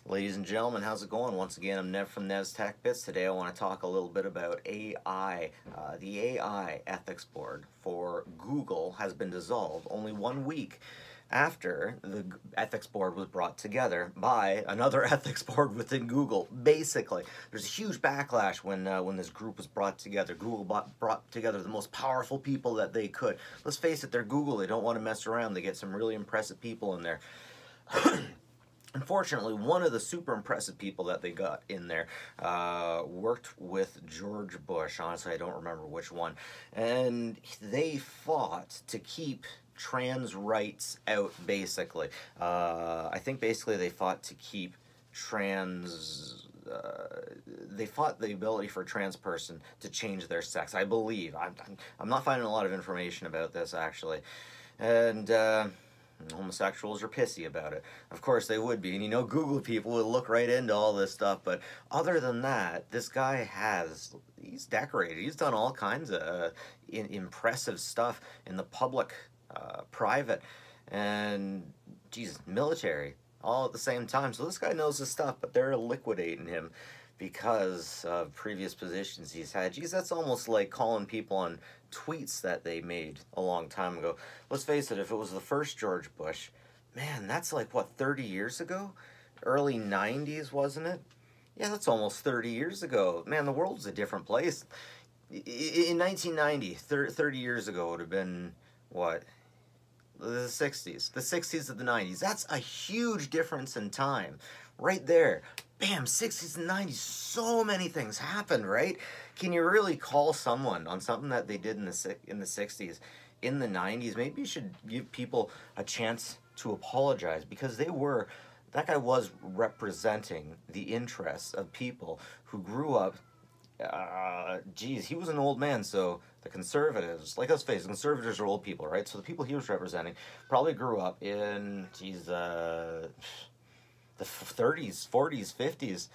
Ladies and gentlemen, how's it going? Once again, I'm Nev from Nev's Tech Bits. Today I want to talk a little bit about AI. The AI ethics board for Google has been dissolved only 1 week after the ethics board was brought together by another ethics board within Google. Basically, there's a huge backlash when this group was brought together. Google brought together the most powerful people that they could. Let's face it, they're Google. They don't want to mess around. They get some really impressive people in there. Unfortunately, one of the super impressive people that they got in there worked with George Bush. Honestly, I don't remember which one. And they fought to keep trans rights out, basically. I think basically they fought to keep they fought the ability for a trans person to change their sex, I believe. I'm not finding a lot of information about this, actually. And homosexuals are pissy about it. Of course they would be, and Google people would look right into all this stuff, but other than that, this guy he's decorated. He's done all kinds of impressive stuff in the public, private, and, Jesus, military, all at the same time. So this guy knows his stuff, but they're liquidating him because of previous positions he's had. Geez, that's almost like calling people on tweets that they made a long time ago. Let's face it, if it was the first George Bush, man, that's like, what, 30 years ago? Early 90s, wasn't it? Yeah, that's almost 30 years ago. Man, the world's a different place. In 1990, 30 years ago, would have been, what? The 60s. The 60s of the 90s. That's a huge difference in time. Right there. Bam, 60s and 90s, so many things happened, right? Can you really call someone on something that they did in the 60s, in the 90s? Maybe you should give people a chance to apologize, because that guy was representing the interests of people who grew up. Geez, he was an old man, so the conservatives, like, let's face it, conservatives are old people, right? So the people he was representing probably grew up in, the 30s, 40s, 50s,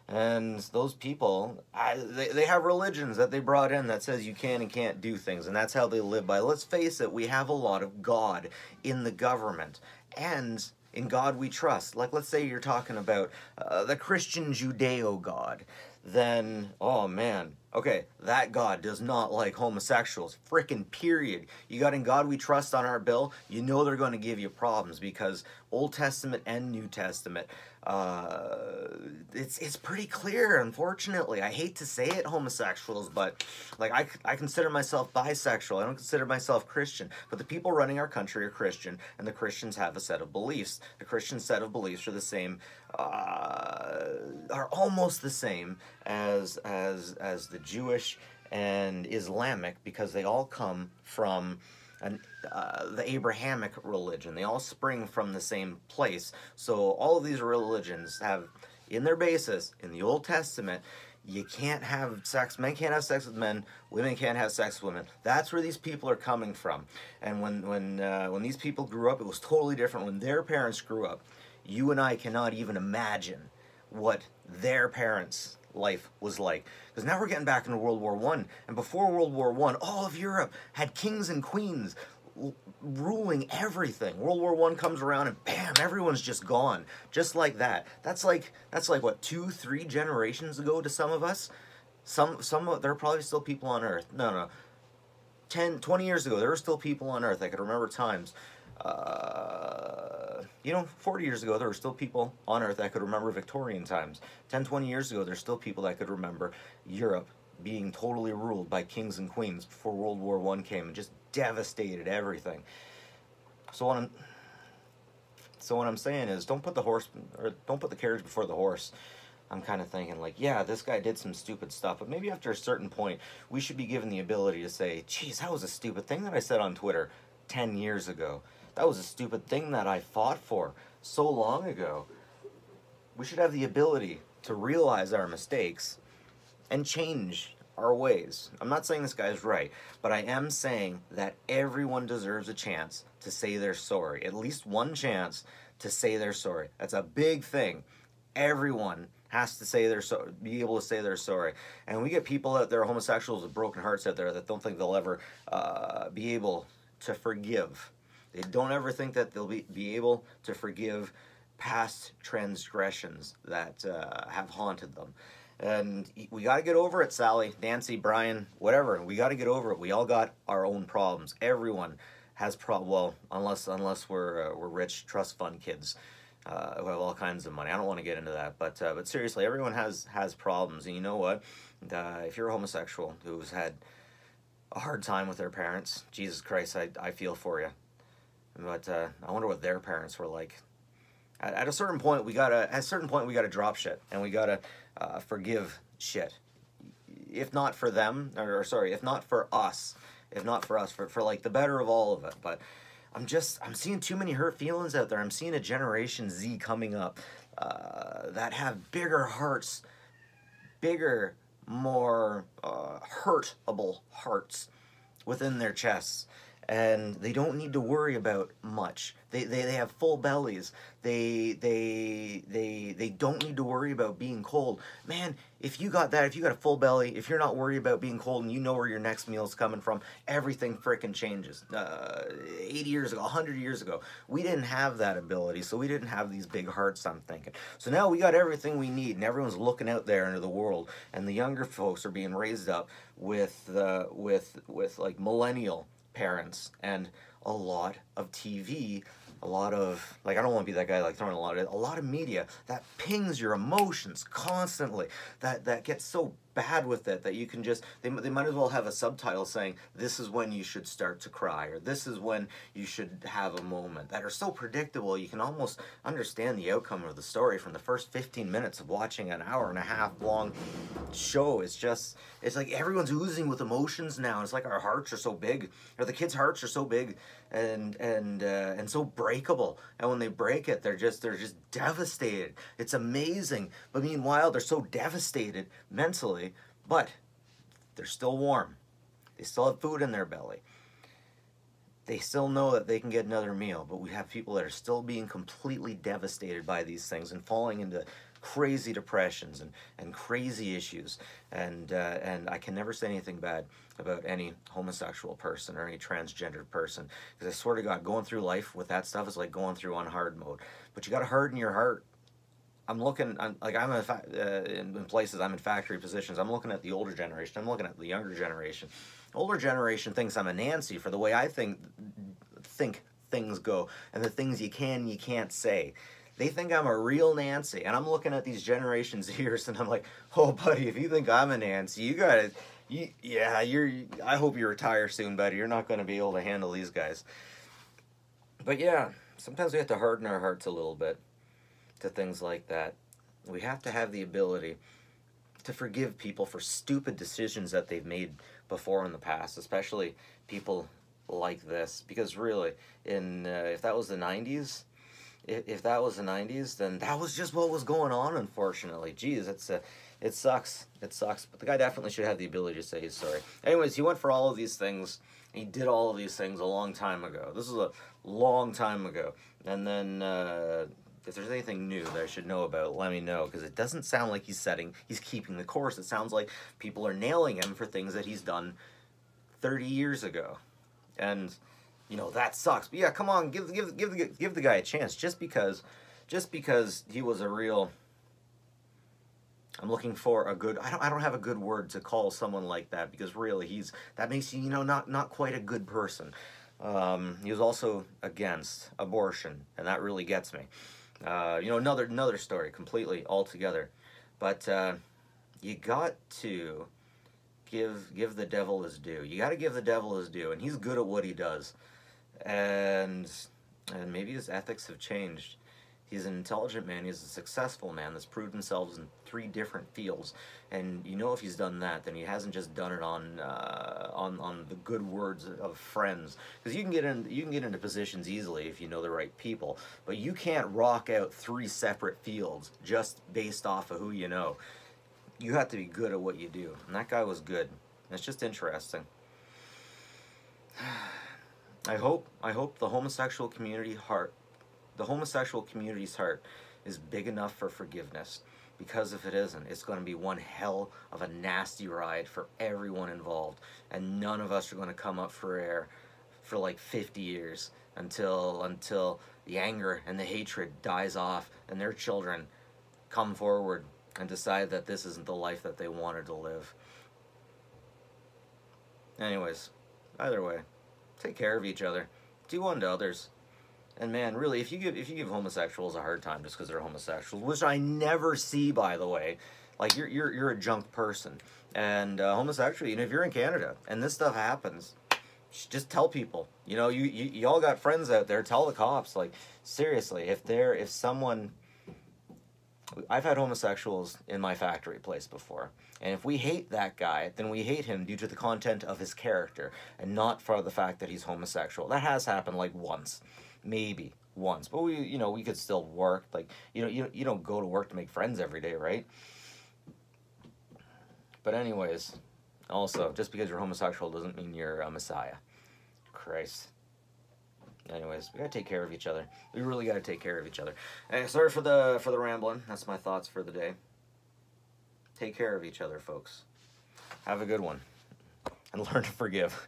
and those people, they have religions that they brought in that says you can and can't do things, and that's how they live by. Let's face it, we have a lot of God in the government, and in God we trust. Like, let's say you're talking about the Christian Judeo God, then, oh man, okay, that God does not like homosexuals, frickin' period. You got In God We Trust on our bill, you know they're going to give you problems, because Old Testament and New Testament, it's pretty clear, unfortunately. I hate to say it, homosexuals, but, like, I consider myself bisexual. I don't consider myself Christian, but the people running our country are Christian, and the Christians have a set of beliefs. The Christian set of beliefs are the same, are almost the same as the Jewish and Islamic, because they all come from the Abrahamic religion. They all spring from the same place. So all of these religions have, in their basis, in the Old Testament, you can't have sex, men can't have sex with men, women can't have sex with women. That's where these people are coming from. And when these people grew up, it was totally different. When their parents grew up, you and I cannot even imagine what their parents' life was like. Because now we're getting back into World War I, and before World War I, all of Europe had kings and queens ruling everything. World War I comes around and bam, everyone's just gone. Just like that. That's like what, 2-3 generations ago to some of us? There are probably still people on Earth. No. 10, 20 years ago, there were still people on Earth. I could remember times. 40 years ago, there were still people on Earth that could remember Victorian times. 10, 20 years ago, there's still people that could remember Europe being totally ruled by kings and queens before World War I came and just devastated everything. So what I'm saying is, don't put the carriage before the horse. I'm kind of thinking, like, yeah, this guy did some stupid stuff, but maybe after a certain point, we should be given the ability to say, geez, that was a stupid thing that I said on Twitter 10 years ago. That was a stupid thing that I fought for so long ago. We should have the ability to realize our mistakes and change our ways. I'm not saying this guy's right, but I am saying that everyone deserves a chance to say they're sorry. At least one chance to say they're sorry. That's a big thing. Everyone has to say be able to say they're sorry. And we get people out there, homosexuals with broken hearts out there, that don't think they'll ever be able to forgive. They don't ever think that they'll be able to forgive past transgressions that have haunted them. And we got to get over it, Sally, Nancy, Brian, whatever. We got to get over it. We all got our own problems. Everyone has well, unless we're rich trust fund kids who have all kinds of money. I don't want to get into that, but seriously, everyone has problems. And you know what? If you're a homosexual who's had a hard time with their parents, Jesus Christ, I feel for you. But I wonder what their parents were like. At a certain point, we gotta drop shit, and we gotta forgive shit. If not for them, or sorry, if not for us, for like the better of all of it. But I'm seeing too many hurt feelings out there. I'm seeing a Generation Z coming up that have bigger hearts, bigger, more hurtable hearts within their chests. And they don't need to worry about much. They have full bellies. They don't need to worry about being cold. Man, if you got that, if you got a full belly, if you're not worried about being cold and you know where your next meal's coming from, everything frickin' changes. 80 years ago, 100 years ago, we didn't have that ability, so we didn't have these big hearts, I'm thinking. So now we got everything we need, and everyone's looking out there into the world, and the younger folks are being raised up with like millennial parents and a lot of TV, a lot of, like, I don't want to be that guy like throwing a lot of media that pings your emotions constantly, that gets so bad with it that you can just, they might as well have a subtitle saying, this is when you should start to cry, or this is when you should have a moment, that are so predictable you can almost understand the outcome of the story from the first 15 minutes of watching an hour and a half long show. It's like everyone's oozing with emotions now. It's like our hearts are so big, or the kids' hearts are so big and so breakable, and when they break it, they're just devastated. It's amazing, but meanwhile they're so devastated mentally, but they're still warm. They still have food in their belly. They still know that they can get another meal, but we have people that are still being completely devastated by these things and falling into crazy depressions and crazy issues. And I can never say anything bad about any homosexual person or any transgendered person, because I swear to God, going through life with that stuff is like going through on hard mode. But you got to harden your heart. I'm in places, I'm in factory positions. I'm looking at the older generation. I'm looking at the younger generation. Older generation thinks I'm a Nancy for the way I think things go and the things you can't say. They think I'm a real Nancy, and I'm looking at these Generation Zers, and I'm like, oh, buddy, if you think I'm a Nancy, I hope you retire soon, buddy. You're not going to be able to handle these guys. But yeah, sometimes we have to harden our hearts a little bit to things like that. We have to have the ability to forgive people for stupid decisions that they've made before in the past, especially people like this. Because really, if that was the 90s, then that was just what was going on, unfortunately. Jeez, it sucks. It sucks. But the guy definitely should have the ability to say he's sorry. Anyways, he went for all of these things. He did all of these things a long time ago. This is a long time ago. And then if there's anything new that I should know about, let me know, because it doesn't sound like he's keeping the course. It sounds like people are nailing him for things that he's done 30 years ago. And you know, that sucks. But yeah, come on, give the guy a chance. Just because he was a real, I'm looking for a good, I don't have a good word to call someone like that, because really that makes you, not quite a good person. He was also against abortion, and that really gets me. Another story completely altogether. But you got to give the devil his due. You got to give the devil his due, and he's good at what he does. And maybe his ethics have changed. He's an intelligent man. He's a successful man that's proved himself in 3 different fields. And if he's done that, then he hasn't just done it on the good words of friends. Because you can get into positions easily if you know the right people, but you can't rock out 3 separate fields just based off of who you know. You have to be good at what you do, and that guy was good. It's just interesting. I hope the homosexual community's heart is big enough for forgiveness, because if it isn't, it's going to be one hell of a nasty ride for everyone involved, and none of us are going to come up for air for like 50 years until the anger and the hatred dies off and their children come forward and decide that this isn't the life that they wanted to live. Anyways, either way, take care of each other. Do unto others. And man, really, if you give homosexuals a hard time just because they're homosexuals, which I never see, by the way, like you're a junk person. And homosexual, you know, if you're in Canada and this stuff happens, just tell people. You know, you all got friends out there. Tell the cops. Like, seriously, if someone, I've had homosexuals in my factory place before, and if we hate that guy, then we hate him due to the content of his character and not for the fact that he's homosexual. That has happened like once, maybe once, but we could still work. Like, you don't go to work to make friends every day, right? But anyways, also, just because you're homosexual doesn't mean you're a messiah. Christ. Anyways, we gotta take care of each other. We really gotta take care of each other. Hey, sorry for the rambling. That's my thoughts for the day. Take care of each other, folks. Have a good one. And learn to forgive.